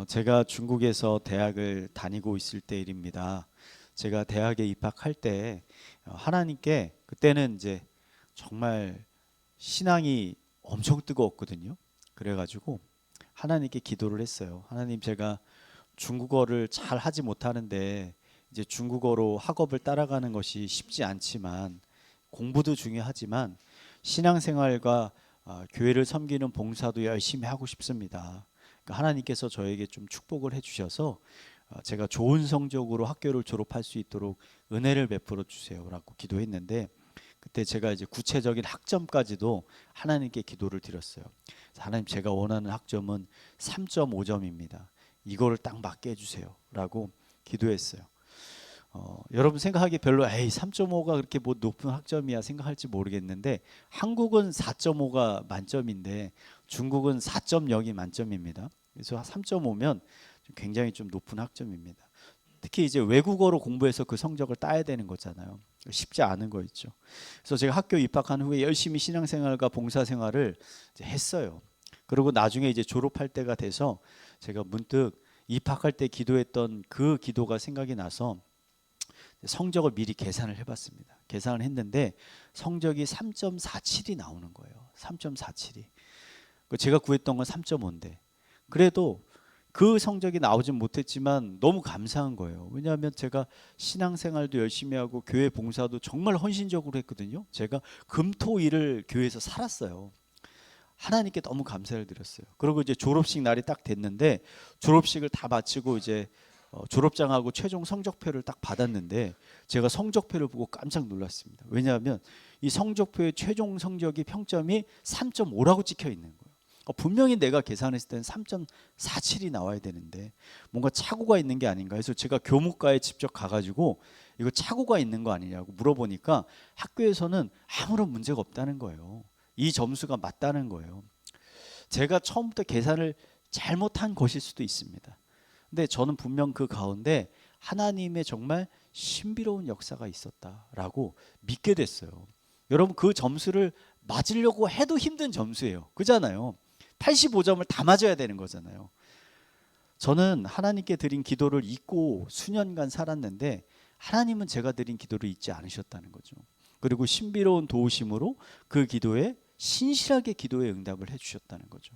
제가 중국에서 대학을 다니고 있을 때 일입니다. 제가 대학에 입학할 때 하나님께 그때는 이제 정말 신앙이 엄청 뜨거웠거든요. 그래가지고 하나님께 기도를 했어요. 하나님, 제가 중국어를 잘 하지 못하는데 이제 중국어로 학업을 따라가는 것이 쉽지 않지만 공부도 중요하지만 신앙생활과 교회를 섬기는 봉사도 열심히 하고 싶습니다. 그러니까 하나님께서 저에게 좀 축복을 해주셔서 제가 좋은 성적으로 학교를 졸업할 수 있도록 은혜를 베풀어 주세요라고 기도했는데, 그때 제가 이제 구체적인 학점까지도 하나님께 기도를 드렸어요. 하나님, 제가 원하는 학점은 3.5점입니다. 이거를 딱 맞게 해주세요라고 기도했어요. 여러분 생각하기에 별로 3.5가 그렇게 뭐 높은 학점이야 생각할지 모르겠는데, 한국은 4.5가 만점인데 중국은 4.0이 만점입니다. 그래서 3.5면 굉장히 좀 높은 학점입니다. 특히 이제 외국어로 공부해서 그 성적을 따야 되는 거잖아요. 쉽지 않은 거 있죠. 그래서 제가 학교 입학한 후에 열심히 신앙생활과 봉사생활을 이제 했어요. 그리고 나중에 이제 졸업할 때가 돼서 제가 문득 입학할 때 기도했던 그 기도가 생각이 나서 성적을 미리 계산을 해봤습니다. 계산을 했는데 성적이 3.47이 나오는 거예요. 3.47이. 제가 구했던 건 3.5인데 그래도 그 성적이 나오진 못했지만 너무 감사한 거예요. 왜냐하면 제가 신앙생활도 열심히 하고 교회 봉사도 정말 헌신적으로 했거든요. 제가 금토일을 교회에서 살았어요. 하나님께 너무 감사를 드렸어요. 그리고 이제 졸업식 날이 딱 됐는데 졸업식을 다 마치고 이제 졸업장하고 최종 성적표를 딱 받았는데 제가 성적표를 보고 깜짝 놀랐습니다. 왜냐하면 이 성적표의 최종 성적이 평점이 3.5라고 찍혀 있는 거예요. 분명히 내가 계산했을 때는 3.47이 나와야 되는데 뭔가 착오가 있는 게 아닌가 해서 제가 교무과에 직접 가가지고 이거 착오가 있는 거 아니냐고 물어보니까 학교에서는 아무런 문제가 없다는 거예요. 이 점수가 맞다는 거예요. 제가 처음부터 계산을 잘못한 것일 수도 있습니다. 근데 저는 분명 그 가운데 하나님의 정말 신비로운 역사가 있었다라고 믿게 됐어요. 여러분, 그 점수를 맞으려고 해도 힘든 점수예요. 그잖아요. 85점을 다 맞아야 되는 거잖아요. 저는 하나님께 드린 기도를 잊고 수년간 살았는데 하나님은 제가 드린 기도를 잊지 않으셨다는 거죠. 그리고 신비로운 도우심으로 그 기도에 신실하게 기도에 응답을 해주셨다는 거죠.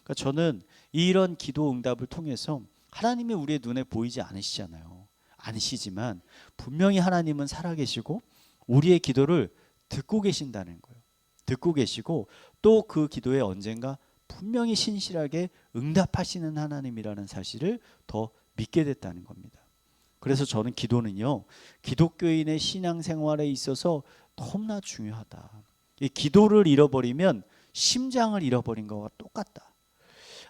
그러니까 저는 이런 기도 응답을 통해서 하나님이 우리의 눈에 보이지 않으시잖아요. 않으시지만 분명히 하나님은 살아계시고 우리의 기도를 듣고 계신다는 거예요. 듣고 계시고 또 그 기도에 언젠가 분명히 신실하게 응답하시는 하나님이라는 사실을 더 믿게 됐다는 겁니다. 그래서 저는 기도는요, 기독교인의 신앙생활에 있어서 너무나 중요하다. 이 기도를 잃어버리면 심장을 잃어버린 것과 똑같다.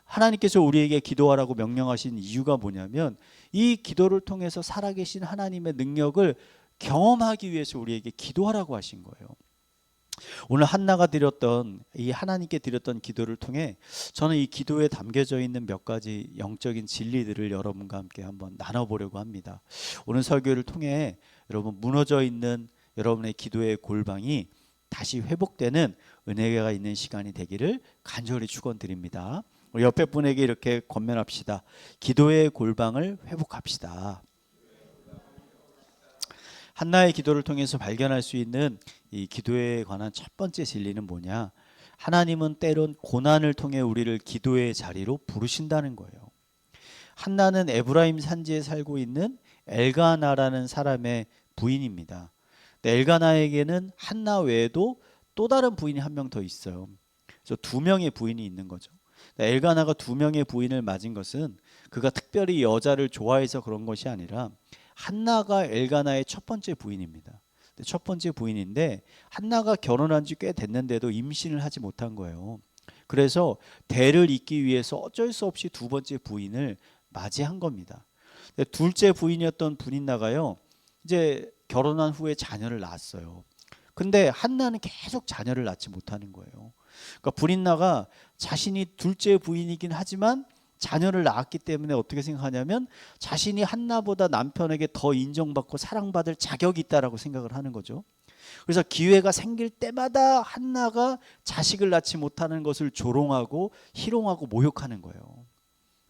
하나님께서 우리에게 기도하라고 명령하신 이유가 뭐냐면 이 기도를 통해서 살아계신 하나님의 능력을 경험하기 위해서 우리에게 기도하라고 하신 거예요. 오늘 한나가 드렸던 이 하나님께 드렸던 기도를 통해 저는 이 기도에 담겨져 있는 몇 가지 영적인 진리들을 여러분과 함께 한번 나눠보려고 합니다. 오늘 설교를 통해 여러분, 무너져 있는 여러분의 기도의 골방이 다시 회복되는 은혜가 있는 시간이 되기를 간절히 축원드립니다. 우리 옆에 분에게 이렇게 권면합시다. 기도의 골방을 회복합시다. 한나의 기도를 통해서 발견할 수 있는 이 기도에 관한 첫 번째 진리는 뭐냐? 하나님은 때론 고난을 통해 우리를 기도의 자리로 부르신다는 거예요. 한나는 에브라임 산지에 살고 있는 엘가나라는 사람의 부인입니다. 엘가나에게는 한나 외에도 또 다른 부인이 한 명 더 있어요. 그래서 두 명의 부인이 있는 거죠. 엘가나가 두 명의 부인을 맞은 것은 그가 특별히 여자를 좋아해서 그런 것이 아니라 한나가 엘가나의 첫 번째 부인입니다. 첫 번째 부인인데 한나가 결혼한 지 꽤 됐는데도 임신을 하지 못한 거예요. 그래서 대를 잇기 위해서 어쩔 수 없이 두 번째 부인을 맞이한 겁니다. 둘째 부인이었던 분인나가요, 이제 결혼한 후에 자녀를 낳았어요. 근데 한나는 계속 자녀를 낳지 못하는 거예요. 그러니까 분인나가 자신이 둘째 부인이긴 하지만 자녀를 낳았기 때문에 어떻게 생각하냐면 자신이 한나보다 남편에게 더 인정받고 사랑받을 자격이 있다라고 생각을 하는 거죠. 그래서 기회가 생길 때마다 한나가 자식을 낳지 못하는 것을 조롱하고 희롱하고 모욕하는 거예요.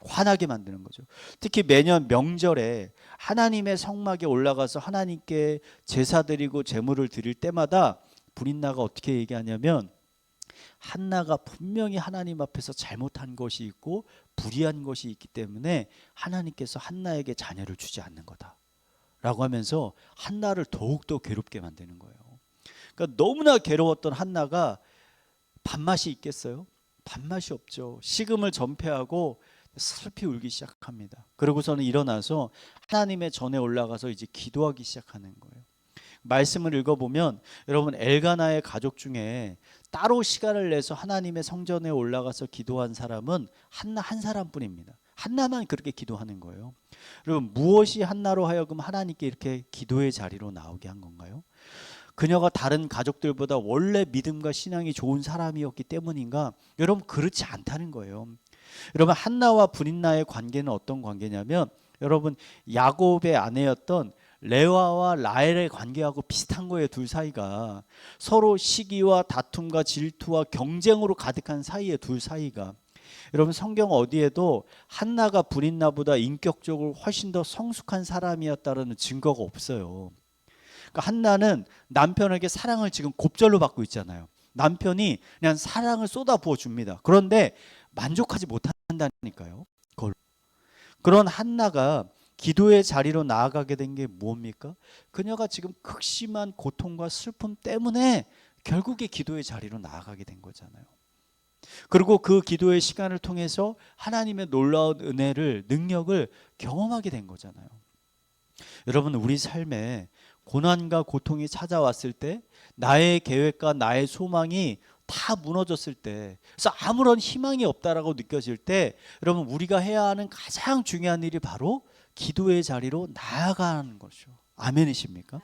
화나게 만드는 거죠. 특히 매년 명절에 하나님의 성막에 올라가서 하나님께 제사 드리고 제물을 드릴 때마다 브린나가 어떻게 얘기하냐면, 한나가 분명히 하나님 앞에서 잘못한 것이 있고 불의한 것이 있기 때문에 하나님께서 한나에게 자녀를 주지 않는 거다 라고 하면서 한나를 더욱더 괴롭게 만드는 거예요. 그러니까 너무나 괴로웠던 한나가 밥맛이 있겠어요? 밥맛이 없죠. 식음을 전폐하고 슬피 울기 시작합니다. 그러고서는 일어나서 하나님의 전에 올라가서 이제 기도하기 시작하는 거예요. 말씀을 읽어보면 여러분, 엘가나의 가족 중에 따로 시간을 내서 하나님의 성전에 올라가서 기도한 사람은 한나 한 사람뿐입니다. 한나만 그렇게 기도하는 거예요. 여러분, 무엇이 한나로 하여금 하나님께 이렇게 기도의 자리로 나오게 한 건가요? 그녀가 다른 가족들보다 원래 믿음과 신앙이 좋은 사람이었기 때문인가? 여러분, 그렇지 않다는 거예요. 여러분, 한나와 브린나의 관계는 어떤 관계냐면, 여러분, 야곱의 아내였던 레아와 라헬의 관계하고 비슷한 거예요. 둘 사이가 서로 시기와 다툼과 질투와 경쟁으로 가득한 사이에 둘 사이가. 여러분, 성경 어디에도 한나가 브린나보다 인격적으로 훨씬 더 성숙한 사람이었다는 증거가 없어요. 그러니까 한나는 남편에게 사랑을 지금 곱절로 받고 있잖아요. 남편이 그냥 사랑을 쏟아부어 줍니다. 그런데 만족하지 못한다니까요. 그런 한나가 기도의 자리로 나아가게 된 게 뭡니까? 그녀가 지금 극심한 고통과 슬픔 때문에 결국에 기도의 자리로 나아가게 된 거잖아요. 그리고 그 기도의 시간을 통해서 하나님의 놀라운 은혜를, 능력을 경험하게 된 거잖아요. 여러분, 우리 삶에 고난과 고통이 찾아왔을 때, 나의 계획과 나의 소망이 다 무너졌을 때, 그래서 아무런 희망이 없다라고 느껴질 때, 여러분, 우리가 해야 하는 가장 중요한 일이 바로 기도의 자리로 나아가는 것이죠. 아멘이십니까?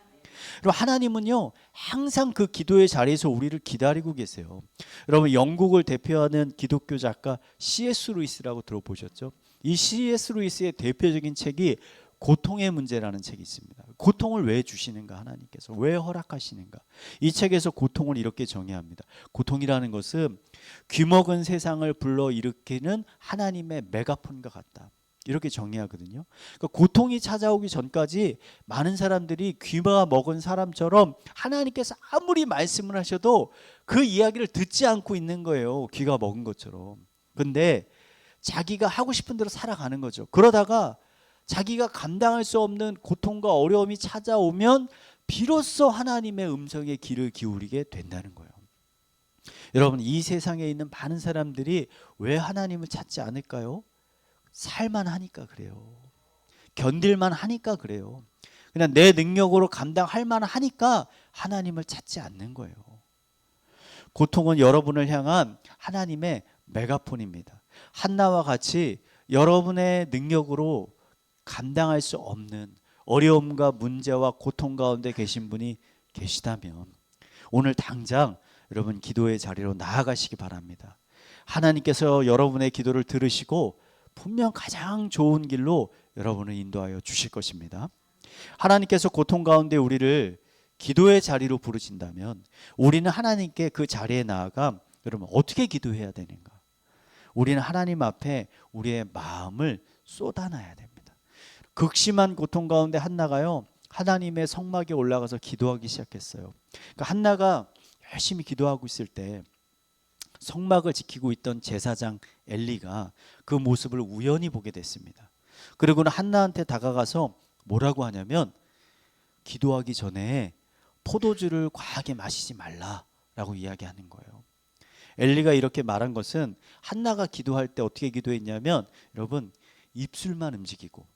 그리고 하나님은요, 항상 그 기도의 자리에서 우리를 기다리고 계세요. 여러분, 영국을 대표하는 기독교 작가 C.S. 루이스라고 들어보셨죠? 이 C.S. 루이스의 대표적인 책이 고통의 문제라는 책이 있습니다. 고통을 왜 주시는가, 하나님께서 왜 허락하시는가? 이 책에서 고통을 이렇게 정의합니다. 고통이라는 것은 귀먹은 세상을 불러일으키는 하나님의 메가폰과 같다, 이렇게 정의하거든요. 그러니까 고통이 찾아오기 전까지 많은 사람들이 귀가 먹은 사람처럼 하나님께서 아무리 말씀을 하셔도 그 이야기를 듣지 않고 있는 거예요. 귀가 먹은 것처럼. 근데 자기가 하고 싶은 대로 살아가는 거죠. 그러다가 자기가 감당할 수 없는 고통과 어려움이 찾아오면 비로소 하나님의 음성에 귀를 기울이게 된다는 거예요. 여러분, 이 세상에 있는 많은 사람들이 왜 하나님을 찾지 않을까요? 살만하니까 그래요. 견딜만 하니까 그래요. 그냥 내 능력으로 감당할 만하니까 하나님을 찾지 않는 거예요. 고통은 여러분을 향한 하나님의 메가폰입니다. 한나와 같이 여러분의 능력으로 감당할 수 없는 어려움과 문제와 고통 가운데 계신 분이 계시다면 오늘 당장 여러분 기도의 자리로 나아가시기 바랍니다. 하나님께서 여러분의 기도를 들으시고 분명 가장 좋은 길로 여러분을 인도하여 주실 것입니다. 하나님께서 고통 가운데 우리를 기도의 자리로 부르신다면 우리는 하나님께 그 자리에 나아가 여러분 어떻게 기도해야 되는가? 우리는 하나님 앞에 우리의 마음을 쏟아놔야 됩니다. 극심한 고통 가운데 한나가요, 하나님의 성막에 올라가서 기도하기 시작했어요. 그러니까 한나가 열심히 기도하고 있을 때 성막을 지키고 있던 제사장 엘리가 그 모습을 우연히 보게 됐습니다. 그리고는 한나한테 다가가서 뭐라고 하냐면, 기도하기 전에 포도주를 과하게 마시지 말라라고 이야기하는 거예요. 엘리가 이렇게 말한 것은 한나가 기도할 때 어떻게 기도했냐면, 여러분, 입술만 움직이고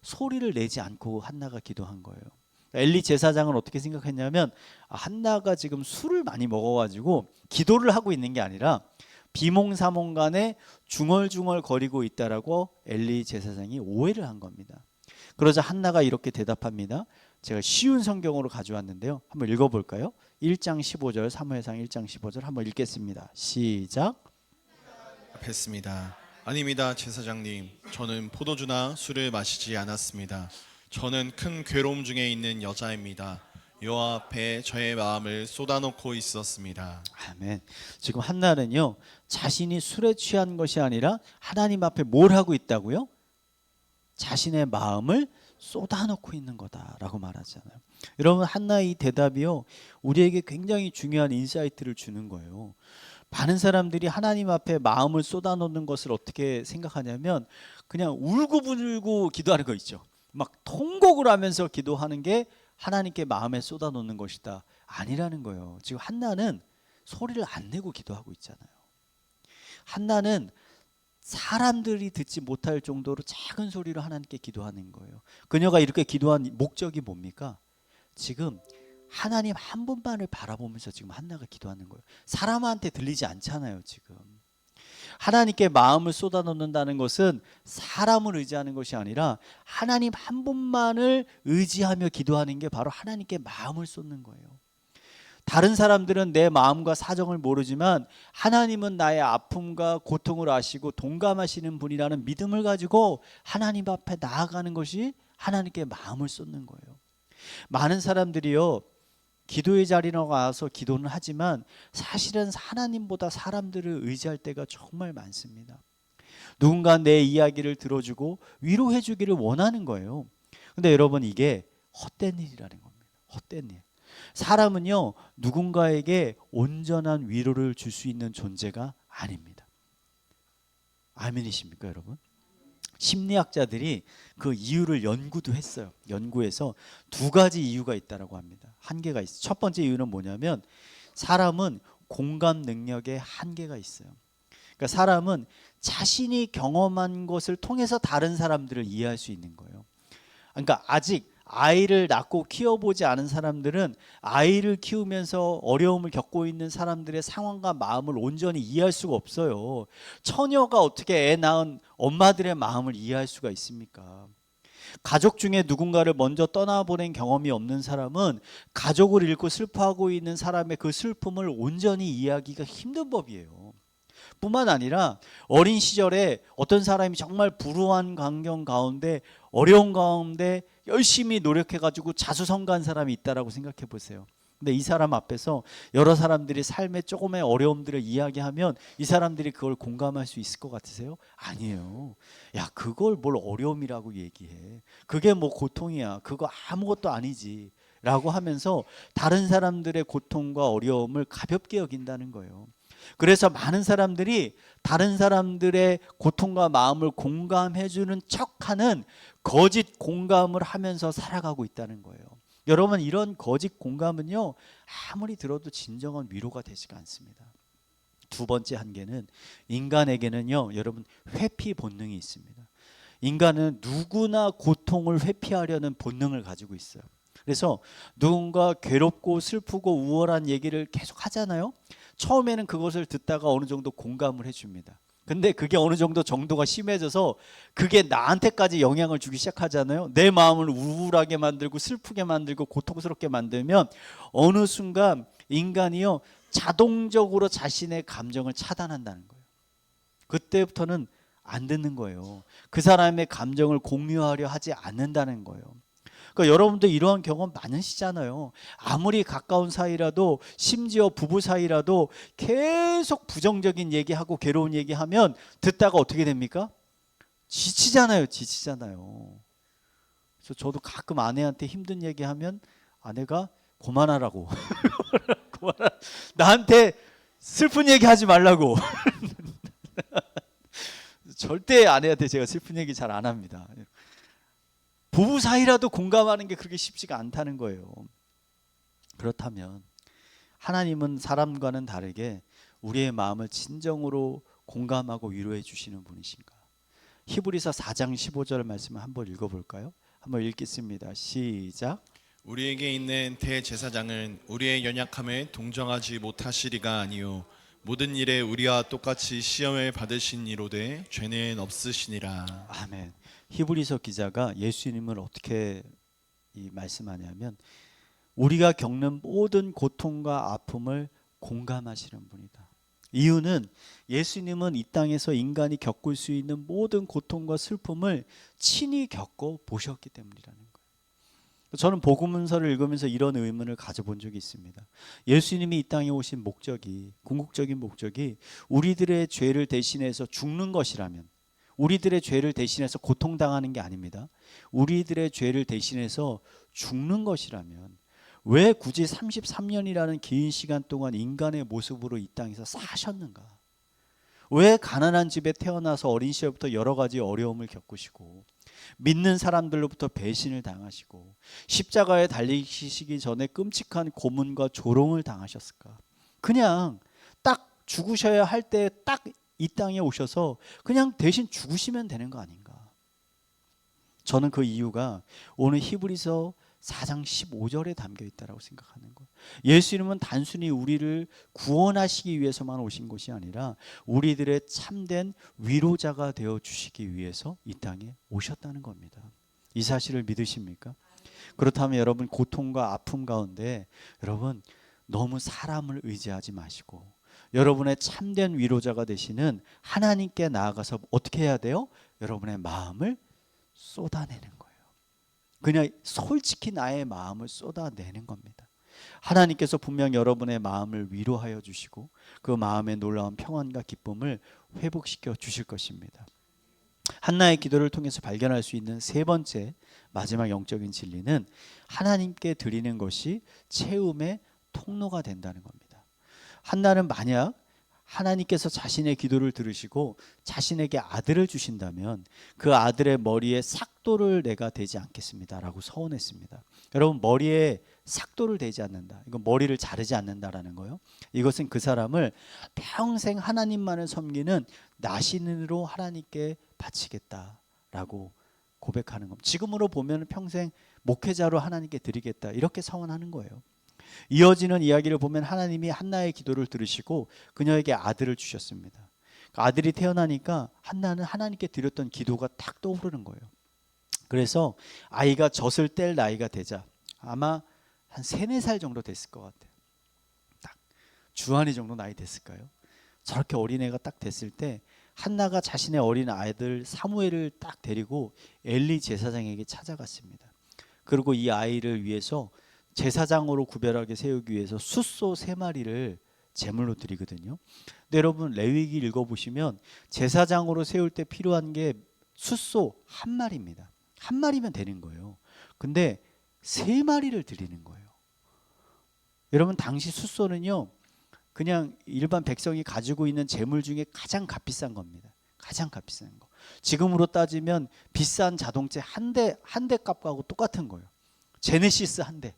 소리를 내지 않고 한나가 기도한 거예요. 엘리 제사장은 어떻게 생각했냐면, 한나가 지금 술을 많이 먹어가지고 기도를 하고 있는 게 아니라 비몽사몽간에 중얼중얼 거리고 있다라고 엘리 제사장이 오해를 한 겁니다. 그러자 한나가 이렇게 대답합니다. 제가 쉬운 성경으로 가져왔는데요, 한번 읽어볼까요? 1장 15절, 사무엘상 1장 15절 한번 읽겠습니다. 시작. 뵙습니다. 아닙니다, 제사장님. 저는 포도주나 술을 마시지 않았습니다. 저는 큰 괴로움 중에 있는 여자입니다. 여호와 앞에 저의 마음을 쏟아놓고 있었습니다. 아멘. 지금 한나는요, 자신이 술에 취한 것이 아니라 하나님 앞에 뭘 하고 있다고요? 자신의 마음을 쏟아놓고 있는 거다라고 말하잖아요. 여러분, 한나의 이 대답이요, 우리에게 굉장히 중요한 인사이트를 주는 거예요. 많은 사람들이 하나님 앞에 마음을 쏟아놓는 것을 어떻게 생각하냐면 그냥 울고불고 기도하는 거 있죠. 막 통곡을 하면서 기도하는 게 하나님께 마음에 쏟아놓는 것이다. 아니라는 거예요. 지금 한나는 소리를 안 내고 기도하고 있잖아요. 한나는 사람들이 듣지 못할 정도로 작은 소리로 하나님께 기도하는 거예요. 그녀가 이렇게 기도한 목적이 뭡니까? 지금 하나님 한 분만을 바라보면서 지금 한나가 기도하는 거예요. 사람한테 들리지 않잖아요, 지금. 하나님께 마음을 쏟아놓는다는 것은 사람을 의지하는 것이 아니라 하나님 한 분만을 의지하며 기도하는 게 바로 하나님께 마음을 쏟는 거예요. 다른 사람들은 내 마음과 사정을 모르지만 하나님은 나의 아픔과 고통을 아시고 동감하시는 분이라는 믿음을 가지고 하나님 앞에 나아가는 것이 하나님께 마음을 쏟는 거예요. 많은 사람들이요, 기도의 자리로 와서 기도는 하지만 사실은 하나님보다 사람들을 의지할 때가 정말 많습니다. 누군가 내 이야기를 들어주고 위로해 주기를 원하는 거예요. 근데 여러분, 이게 헛된 일이라는 겁니다. 헛된 일. 사람은요, 누군가에게 온전한 위로를 줄 수 있는 존재가 아닙니다. 아멘이십니까, 여러분? 심리학자들이 그 이유를 연구도 했어요. 연구해서 두 가지 이유가 있다라고 합니다. 한계가 있어요. 첫 번째 이유는 뭐냐면 사람은 공감 능력에 한계가 있어요. 그러니까 사람은 자신이 경험한 것을 통해서 다른 사람들을 이해할 수 있는 거예요. 그러니까 아직 아이를 낳고 키워보지 않은 사람들은 아이를 키우면서 어려움을 겪고 있는 사람들의 상황과 마음을 온전히 이해할 수가 없어요. 처녀가 어떻게 애 낳은 엄마들의 마음을 이해할 수가 있습니까? 가족 중에 누군가를 먼저 떠나보낸 경험이 없는 사람은 가족을 잃고 슬퍼하고 있는 사람의 그 슬픔을 온전히 이해하기가 힘든 법이에요. 뿐만 아니라 어린 시절에 어떤 사람이 정말 불우한 환경 가운데 어려운 가운데 열심히 노력해가지고 자수성가한 사람이 있다라고 생각해 보세요. 근데 이 사람 앞에서 여러 사람들이 삶의 조금의 어려움들을 이야기하면 이 사람들이 그걸 공감할 수 있을 것 같으세요? 아니에요. 야, 그걸 뭘 어려움이라고 얘기해. 그게 뭐 고통이야. 그거 아무것도 아니지. 라고 하면서 다른 사람들의 고통과 어려움을 가볍게 여긴다는 거예요. 그래서 많은 사람들이 다른 사람들의 고통과 마음을 공감해주는 척하는 거짓 공감을 하면서 살아가고 있다는 거예요. 여러분, 이런 거짓 공감은요, 아무리 들어도 진정한 위로가 되지가 않습니다. 두 번째 한계는 인간에게는요, 여러분, 회피 본능이 있습니다. 인간은 누구나 고통을 회피하려는 본능을 가지고 있어요. 그래서 누군가 괴롭고 슬프고 우월한 얘기를 계속 하잖아요. 처음에는 그것을 듣다가 어느 정도 공감을 해줍니다. 근데 그게 어느 정도 정도가 심해져서 그게 나한테까지 영향을 주기 시작하잖아요. 내 마음을 우울하게 만들고 슬프게 만들고 고통스럽게 만들면 어느 순간 인간이요, 자동적으로 자신의 감정을 차단한다는 거예요. 그때부터는 안 듣는 거예요. 그 사람의 감정을 공유하려 하지 않는다는 거예요. 그러니까 여러분도 이러한 경험 많으시잖아요. 아무리 가까운 사이라도, 심지어 부부 사이라도 계속 부정적인 얘기하고 괴로운 얘기하면 듣다가 어떻게 됩니까? 지치잖아요. 그래서 저도 가끔 아내한테 힘든 얘기하면 아내가 그만하라고. 나한테 슬픈 얘기 하지 말라고. 절대 아내한테 제가 슬픈 얘기 잘 안 합니다. 부부 사이라도 공감하는 게 그렇게 쉽지가 않다는 거예요. 그렇다면 하나님은 사람과는 다르게 우리의 마음을 진정으로 공감하고 위로해 주시는 분이신가? 히브리서 4장 15절 말씀을 한번 읽어볼까요? 한번 읽겠습니다. 시작. 우리에게 있는 대제사장은 우리의 연약함에 동정하지 못하시리가 아니요 모든 일에 우리와 똑같이 시험을 받으신 이로되 죄는 없으시니라. 아멘. 히브리서 기자가 예수님을 어떻게 말씀하냐면 우리가 겪는 모든 고통과 아픔을 공감하시는 분이다. 이유는 예수님은 이 땅에서 인간이 겪을 수 있는 모든 고통과 슬픔을 친히 겪어 보셨기 때문이라는 거예요. 저는 복음서를 읽으면서 이런 의문을 가져본 적이 있습니다. 예수님이 이 땅에 오신 목적이, 궁극적인 목적이 우리들의 죄를 대신해서 죽는 것이라면, 우리들의 죄를 대신해서 고통당하는 게 아닙니다. 우리들의 죄를 대신해서 죽는 것이라면 왜 굳이 33년이라는 긴 시간 동안 인간의 모습으로 이 땅에서 사셨는가? 왜 가난한 집에 태어나서 어린 시절부터 여러 가지 어려움을 겪으시고 믿는 사람들로부터 배신을 당하시고 십자가에 달리시기 전에 끔찍한 고문과 조롱을 당하셨을까? 그냥 딱 죽으셔야 할 때 딱 이 땅에 오셔서 그냥 대신 죽으시면 되는 거 아닌가? 저는 그 이유가 오늘 히브리서 4장 15절에 담겨 있다라고 생각하는 거예요. 예수님은 단순히 우리를 구원하시기 위해서만 오신 것이 아니라 우리들의 참된 위로자가 되어 주시기 위해서 이 땅에 오셨다는 겁니다. 이 사실을 믿으십니까? 그렇다면 여러분, 고통과 아픔 가운데 여러분 너무 사람을 의지하지 마시고 여러분의 참된 위로자가 되시는 하나님께 나아가서 어떻게 해야 돼요? 여러분의 마음을 쏟아내는 거예요. 그냥 솔직히 나의 마음을 쏟아내는 겁니다. 하나님께서 분명 여러분의 마음을 위로하여 주시고 그 마음의 놀라운 평안과 기쁨을 회복시켜 주실 것입니다. 한나의 기도를 통해서 발견할 수 있는 세 번째 마지막 영적인 진리는 하나님께 드리는 것이 채움의 통로가 된다는 겁니다. 한나는 만약 하나님께서 자신의 기도를 들으시고 자신에게 아들을 주신다면 그 아들의 머리에 삭도를 내가 대지 않겠습니다라고 서원했습니다. 여러분, 머리에 삭도를 대지 않는다, 이건 머리를 자르지 않는다라는 거예요. 이것은 그 사람을 평생 하나님만을 섬기는 나신으로 하나님께 바치겠다라고 고백하는 겁니다. 지금으로 보면 평생 목회자로 하나님께 드리겠다, 이렇게 서원하는 거예요. 이어지는 이야기를 보면 하나님이 한나의 기도를 들으시고 그녀에게 아들을 주셨습니다. 아들이 태어나니까 한나는 하나님께 드렸던 기도가 딱 떠오르는 거예요. 그래서 아이가 젖을 뗄 나이가 되자 아마 한 3, 4살 정도 됐을 것 같아요. 딱 주한이 정도 나이 됐을까요? 저렇게 어린애가 딱 됐을 때 한나가 자신의 어린 아이들 사무엘을 딱 데리고 엘리 제사장에게 찾아갔습니다. 그리고 이 아이를 위해서 제사장으로 구별하게 세우기 위해서 숫소 3마리를 제물로 드리거든요. 근데 여러분, 레위기 읽어보시면 제사장으로 세울 때 필요한 게 숫소 1마리입니다. 1마리면 되는 거예요. 근데 3마리를 드리는 거예요. 여러분, 당시 숫소는요 그냥 일반 백성이 가지고 있는 제물 중에 가장 값비싼 겁니다. 가장 값비싼 거. 지금으로 따지면 비싼 자동차 한 대 값하고 똑같은 거예요. 제네시스 한 대.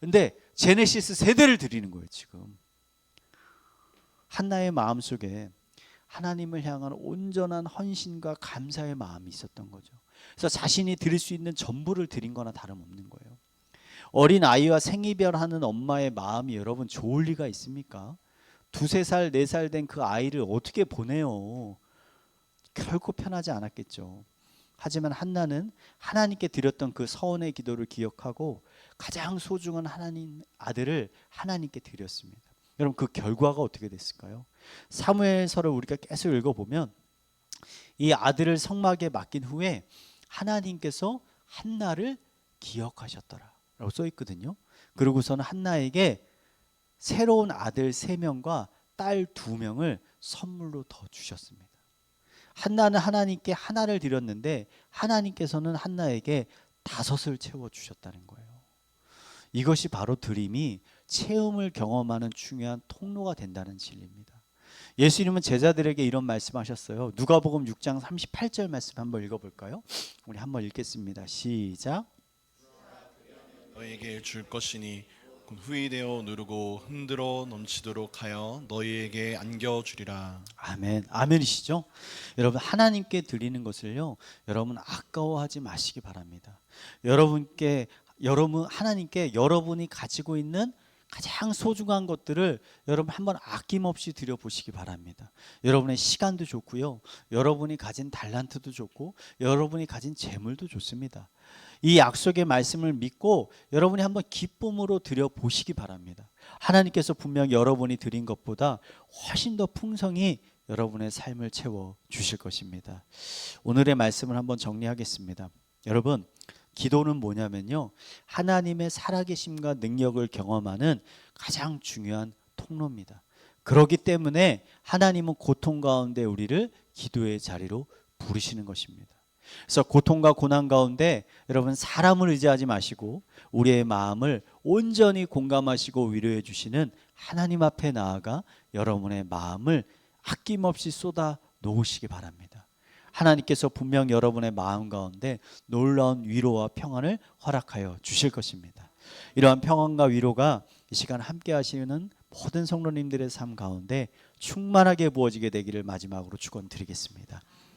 근데 제네시스 3대를 드리는 거예요. 지금 한나의 마음속에 하나님을 향한 온전한 헌신과 감사의 마음이 있었던 거죠. 그래서 자신이 드릴 수 있는 전부를 드린 거나 다름없는 거예요. 어린 아이와 생이별하는 엄마의 마음이 여러분 좋을 리가 있습니까? 2, 3살, 4살 된 그 아이를 어떻게 보내요? 결코 편하지 않았겠죠. 하지만 한나는 하나님께 드렸던 그 서원의 기도를 기억하고 가장 소중한 하나님 아들을 하나님께 드렸습니다. 여러분, 그 결과가 어떻게 됐을까요? 사무엘서를 우리가 계속 읽어보면 이 아들을 성막에 맡긴 후에 하나님께서 한나를 기억하셨더라라고 써 있거든요. 그러고서는 한나에게 새로운 아들 3명과 딸 2명을 선물로 더 주셨습니다. 한나는 하나님께 하나를 드렸는데 하나님께서는 한나에게 5을 채워주셨다는 거예요. 이것이 바로 드림이 체험을 경험하는 중요한 통로가 된다는 진리입니다. 예수님은 제자들에게 이런 말씀하셨어요. 누가복음 6장 38절 말씀 한번 읽어볼까요? 우리 한번 읽겠습니다. 시작. 너에게 줄 것이니 후이 되어 누르고 흔들어 넘치도록 하여 너희에게 안겨주리라. 아멘. 아멘이시죠? 여러분, 하나님께 드리는 것을요 여러분 아까워하지 마시기 바랍니다. 하나님께 여러분이 가지고 있는 가장 소중한 것들을 여러분 한번 아낌없이 드려보시기 바랍니다. 여러분의 시간도 좋고요, 여러분이 가진 달란트도 좋고 여러분이 가진 재물도 좋습니다. 이 약속의 말씀을 믿고 여러분이 한번 기쁨으로 드려보시기 바랍니다. 하나님께서 분명 여러분이 드린 것보다 훨씬 더 풍성히 여러분의 삶을 채워 주실 것입니다. 오늘의 말씀을 한번 정리하겠습니다. 여러분, 기도는 뭐냐면요, 하나님의 살아계심과 능력을 경험하는 가장 중요한 통로입니다. 그렇기 때문에 하나님은 고통 가운데 우리를 기도의 자리로 부르시는 것입니다. 그래서 고통과 고난 가운데 여러분, 사람을 의지하지 마시고 우리의 마음을 온전히 공감하시고 위로해 주시는 하나님 앞에 나아가 여러분의 마음을 아낌없이 쏟아 놓으시기 바랍니다. 하나님께서 분명 여러분의 마음 가운데 놀라운 위로와 평안을 허락하여 주실 것입니다. 이러한 평안과 위로가 이 시간 함께 하시는 모든 성도님들의 삶 가운데 충만하게 부어지게 되기를 마지막으로 축원드리겠습니다.